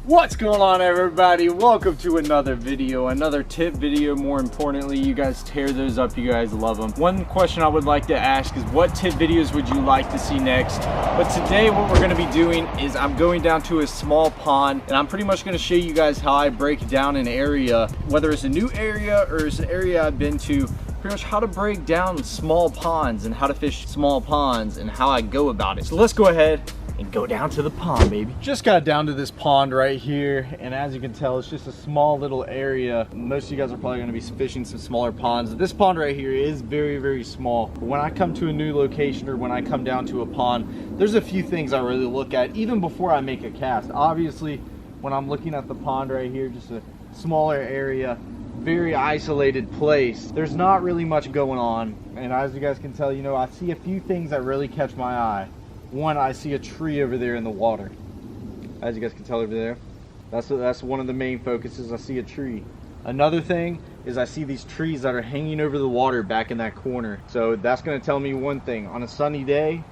What's going on, everybody? Welcome to another video, another tip video. More importantly, you guys tear those up, you guys love them. One question I would like to ask is, what tip videos would you like to see next? But today what we're going to be doing is I'm going down to a small pond, and I'm pretty much going to show you guys how I break down an area, whether it's a new area or it's an area I've been to. Pretty much how to break down small ponds and how to fish small ponds and how I go about it. So let's go ahead and go down to the pond, baby. Just got down to this pond right here, and as you can tell, it's just a small little area. Most of you guys are probably going to be fishing some smaller ponds. This pond right here is very small. But when I come to a new location or when I come down to a pond, there's a few things I really look at even before I make a cast. Obviously, when I'm looking at the pond right here, just a smaller area, very isolated place, there's not really much going on. And as you guys can tell, you know, I see a few things that really catch my eye. One, I see a tree over there in the water. As you guys can tell over there, that's one of the main focuses. I see a tree. Another thing is I see these trees that are hanging over the water back in that corner. So that's going to tell me one thing. On a sunny day,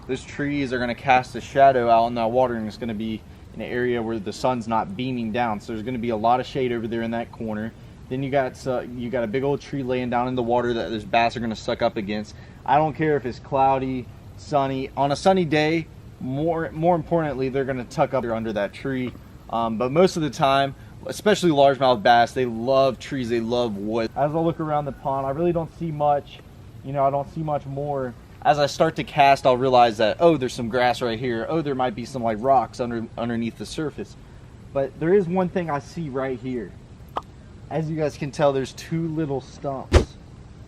those trees are going to cast a shadow out in that water, and it's going to be an area where the sun's not beaming down. So there's going to be a lot of shade over there in that corner. Then you got a big old tree laying down in the water that those bass are going to suck up against. I don't care if it's cloudy, sunny. On a sunny day, more importantly, they're going to tuck up under that tree. But most of the time, especially largemouth bass, they love trees, they love wood. As I look around the pond, I really don't see much. You know, I don't see much more. As I start to cast, I'll realize that, oh, there's some grass right here. Oh, there might be some like rocks underneath the surface. But there is one thing I see right here. As you guys can tell, there's two little stumps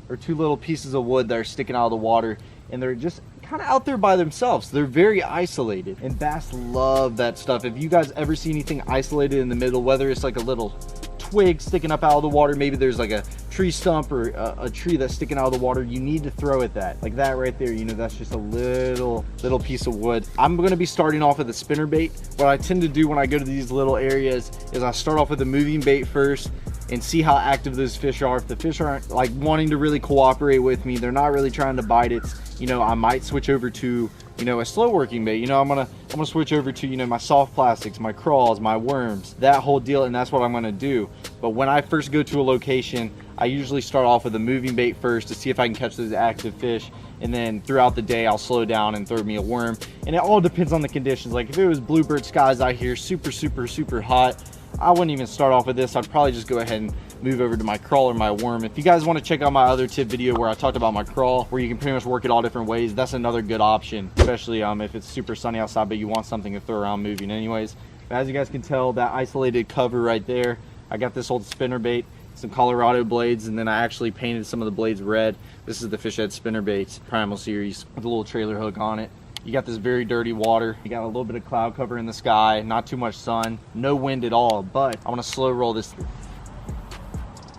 or two little pieces of wood that are sticking out of the water, and they're just kind of out there by themselves. They're very isolated, and bass love that stuff. If you guys ever see anything isolated in the middle, whether it's like a little twig sticking up out of the water, maybe there's like a tree stump or a tree that's sticking out of the water, you need to throw at that. Like that right there, you know, that's just a little piece of wood. I'm going to be starting off with a spinner bait. What I tend to do when I go to these little areas is I start off with a moving bait first and see how active those fish are. If the fish aren't like wanting to really cooperate with me, they're not really trying to bite, it's, you know, I might switch over to, you know, a slow working bait. You know, I'm gonna switch over to, you know, my soft plastics, my crawls, my worms, that whole deal, and that's what I'm gonna do. But when I first go to a location, I usually start off with a moving bait first to see if I can catch those active fish, and then throughout the day I'll slow down and throw me a worm. And it all depends on the conditions. Like if it was bluebird skies out here, super hot, I wouldn't even start off with this. I'd probably just go ahead and move over to my crawl or my worm. If you guys want to check out my other tip video where I talked about my crawl, where you can pretty much work it all different ways, that's another good option, especially if it's super sunny outside but you want something to throw around moving anyways. But as you guys can tell, that isolated cover right there, I got this old spinner bait, some Colorado blades, and then I actually painted some of the blades red. This is the Fish Head spinner baits Primal series with a little trailer hook on it. You got this very dirty water, you got a little bit of cloud cover in the sky, not too much sun, no wind at all, but I want to slow roll this through.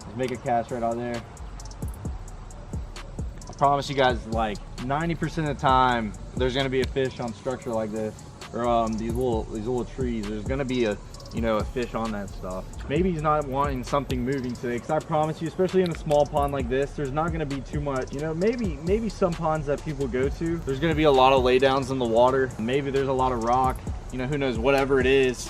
Let's make a cast right out there. I promise you guys, like 90% of the time there's going to be a fish on structure like this, or these little trees. There's going to be a, you know, a fish on that stuff. Maybe he's not wanting something moving today, because I promise you, especially in a small pond like this, there's not going to be too much. You know, maybe some ponds that people go to, there's going to be a lot of laydowns in the water. Maybe there's a lot of rock, you know, who knows, whatever it is.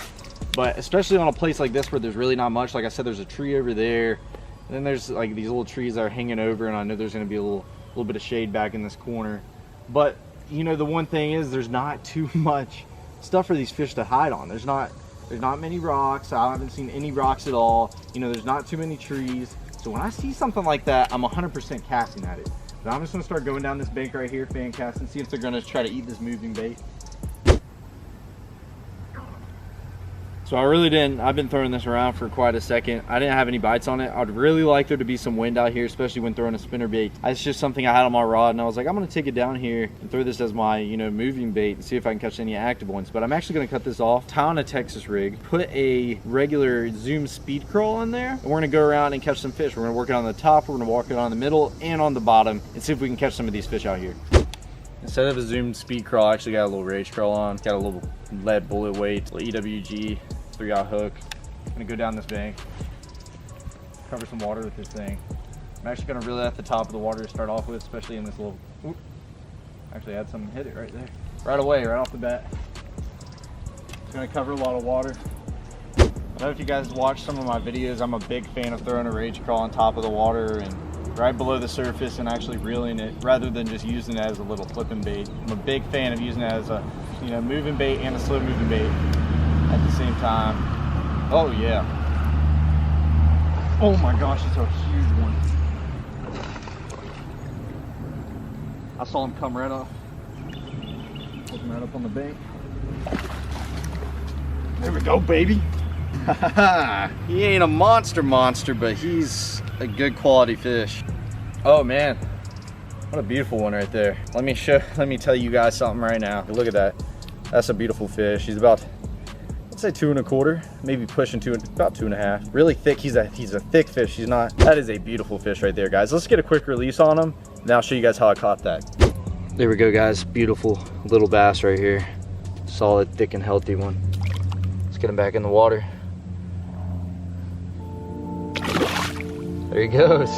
But especially on a place like this where there's really not much, like I said, there's a tree over there, and then there's like these little trees that are hanging over, and I know there's going to be a little bit of shade back in this corner. But you know, the one thing is there's not too much stuff for these fish to hide on. There's not many rocks. I haven't seen any rocks at all. You know, there's not too many trees. So when I see something like that, I'm 100% casting at it. But I'm just gonna start going down this bank right here, fan casting, see if they're gonna try to eat this moving bait. So I've been throwing this around for quite a second. I didn't have any bites on it. I'd really like there to be some wind out here, especially when throwing a spinner bait. It's just something I had on my rod, and I was like, I'm gonna take it down here and throw this as my, you know, moving bait and see if I can catch any active ones. But I'm actually gonna cut this off, tie on a Texas rig, put a regular Zoom speed crawl on there, and we're gonna go around and catch some fish. We're gonna work it on the top, we're gonna walk it on the middle and on the bottom, and see if we can catch some of these fish out here. Instead of a Zoom speed crawl, I actually got a little rage crawl on. Got a little lead bullet weight, little EWG 3-aught hook. I'm gonna go down this bank, cover some water with this thing. I'm actually gonna reel it at the top of the water to start off with, especially in this little, actually had something hit it right there. Right away, right off the bat. It's gonna cover a lot of water. I don't know if you guys watch some of my videos, I'm a big fan of throwing a rage crawl on top of the water and right below the surface and actually reeling it rather than just using it as a little flipping bait. I'm a big fan of using it as a, you know, moving bait and a slow moving bait at the same time. Oh yeah. Oh my gosh, it's a huge one. I saw him come right off. Looking right up on the bank. There we go, baby. He ain't a monster, but he's a good quality fish. Oh man, what a beautiful one right there. Let me tell you guys something right now. Look at that. That's a beautiful fish. He's about, let's say 2 1/4, maybe pushing about 2 1/2. Really thick. He's a thick fish. He's not. That is a beautiful fish right there, guys. Let's get a quick release on him, and I'll show you guys how I caught that. There we go, guys. Beautiful little bass right here. Solid, thick, and healthy one. Let's get him back in the water. There he goes.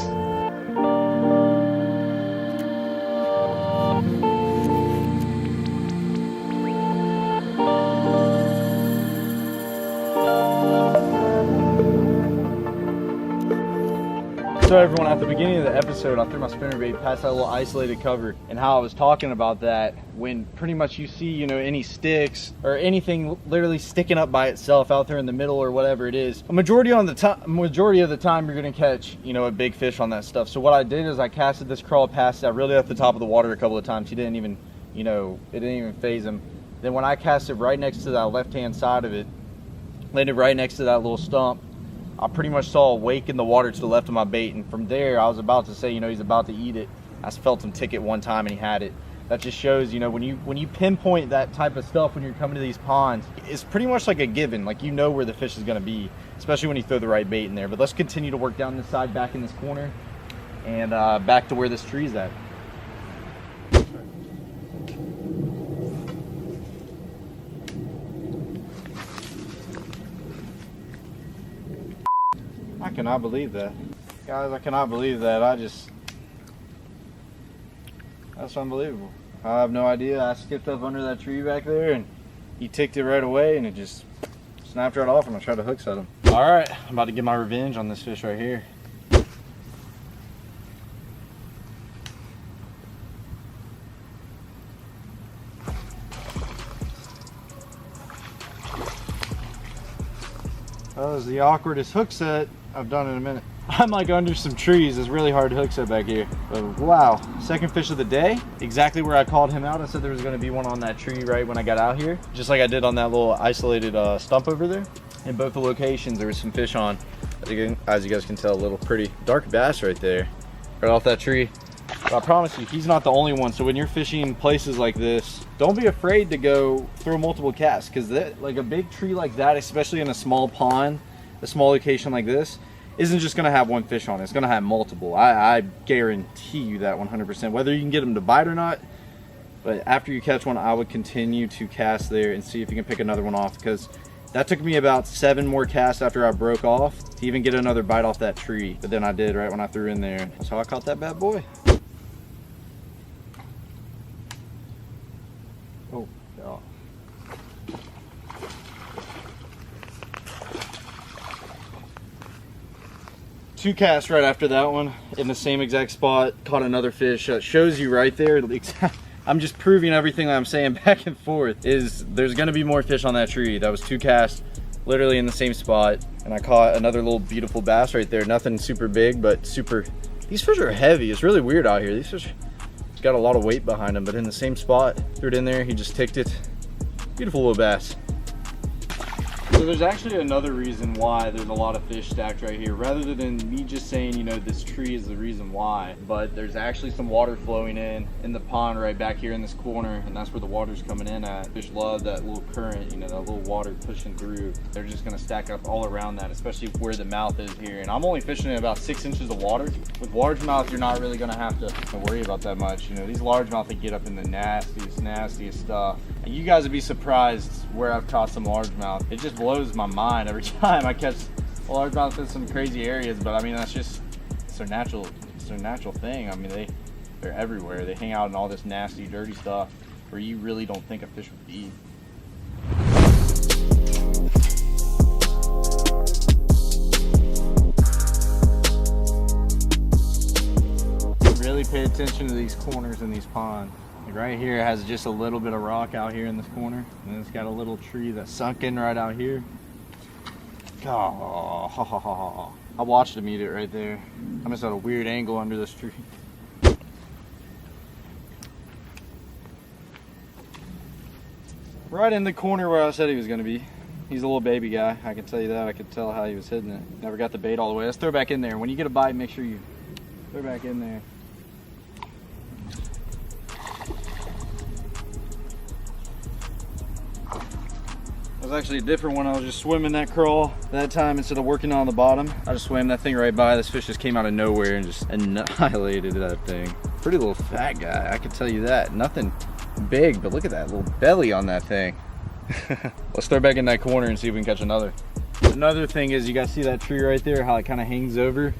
So everyone, at the beginning of the episode, I threw my spinnerbait past that little isolated cover, and how I was talking about that when pretty much you see, you know, any sticks or anything literally sticking up by itself out there in the middle or whatever it is, majority of the time you're gonna catch, you know, a big fish on that stuff. So what I did is I casted this crawl past that really at the top of the water a couple of times. He didn't even, you know, it didn't even phase him. Then when I cast it right next to that left-hand side of it, landed right next to that little stump, I pretty much saw a wake in the water to the left of my bait, and from there I was about to say, you know, he's about to eat it. I felt him tick it one time and he had it. That just shows, you know, when you pinpoint that type of stuff when you're coming to these ponds, it's pretty much like a given. Like, you know where the fish is going to be, especially when you throw the right bait in there. But let's continue to work down this side, back in this corner, and back to where this tree's at. I cannot believe that. Guys, I cannot believe that. That's unbelievable. I have no idea. I skipped up under that tree back there and he ticked it right away and it just snapped right off and I tried to hook set him. All right, I'm about to get my revenge on this fish right here. That was the awkwardest hook set I've done in a minute. I'm like under some trees. It's really hard to hook set back here. But wow, second fish of the day. Exactly where I called him out. I said there was gonna be one on that tree right when I got out here. Just like I did on that little isolated stump over there. In both the locations, there was some fish on. As you guys can tell, a little pretty dark bass right there. Right off that tree. But I promise you, he's not the only one. So when you're fishing places like this, don't be afraid to go throw multiple casts, because like a big tree like that, especially in a small pond, a small location like this, isn't just going to have one fish on it. It's going to have multiple. I guarantee you that 100%. Whether you can get them to bite or not, but after you catch one, I would continue to cast there and see if you can pick another one off, because that took me about 7 more casts after I broke off to even get another bite off that tree. But then I did right when I threw in there. That's how I caught that bad boy. Oh, God. Two casts right after that one in the same exact spot. Caught another fish. Shows you right there. I'm just proving everything that I'm saying back and forth. Is there's gonna be more fish on that tree. That was 2 casts literally in the same spot. And I caught another little beautiful bass right there. Nothing super big, but super, these fish are heavy. It's really weird out here. These fish got a lot of weight behind them, but in the same spot, threw it in there, he just ticked it. Beautiful little bass. So there's actually another reason why there's a lot of fish stacked right here, rather than me just saying, you know, this tree is the reason why. But there's actually some water flowing in the pond right back here in this corner, and that's where the water's coming in at. Fish love that little current, you know, that little water pushing through. They're just gonna stack up all around that, especially where the mouth is here. And I'm only fishing in about 6 inches of water. With largemouth, you're not really gonna have to worry about that much. You know, these largemouth, they get up in the nastiest stuff. And you guys would be surprised where I've caught some largemouth. It just blows my mind every time I catch a largemouth in some crazy areas, but I mean, that's just, it's their natural thing. I mean, they're everywhere. They hang out in all this nasty, dirty stuff where you really don't think a fish would be. attention to these corners in these ponds. Like right here, it has just a little bit of rock out here in this corner, and it's got a little tree that's sunk in right out here. Oh, I watched him eat it right there. I'm just at a weird angle under this tree. Right in the corner where I said he was gonna be. He's a little baby guy, I can tell you that. I could tell how he was hitting it. Never got the bait all the way. Let's throw it back in there. When you get a bite, make sure you throw it back in there. It was actually a different one. I was just swimming that crawl that time instead of working on the bottom. I just swam that thing right by. This fish just came out of nowhere and just annihilated that thing. Pretty little fat guy, I can tell you that. Nothing big, but look at that little belly on that thing. Let's throw back in that corner and see if we can catch another. Another thing is, you guys see that tree right there, how it kind of hangs over?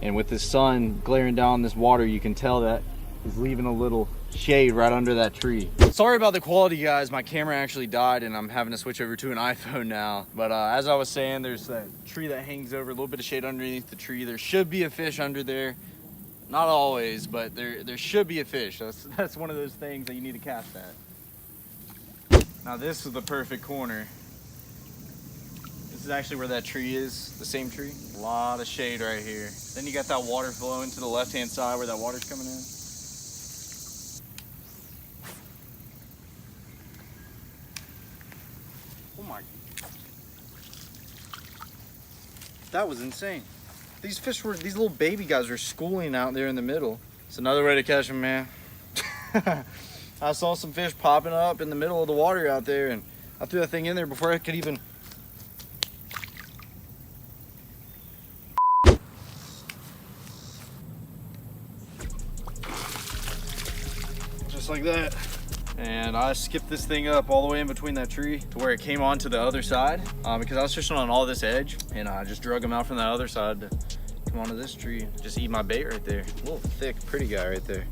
And with the sun glaring down this water, you can tell that he's leaving a little shade right under that tree. Sorry about the quality, guys. My camera actually died and I'm having to switch over to an iPhone now. But as I was saying, there's that tree that hangs over, a little bit of shade underneath the tree. There should be a fish under there. Not always, but there should be a fish. That's one of those things that you need to cast at. Now this is the perfect corner. This is actually where that tree is, the same tree. A lot of shade right here. Then you got that water flowing to the left-hand side where that water's coming in. Oh my. That was insane. These fish were, these little baby guys were schooling out there in the middle. It's another way to catch them, man. I saw some fish popping up in the middle of the water out there, and I threw that thing in there before I could even. Just like that. And I skipped this thing up all the way in between that tree to where it came onto the other side because I was fishing on all this edge, and I just drug him out from that other side to come onto this tree and just eat my bait right there. A little thick, pretty guy right there.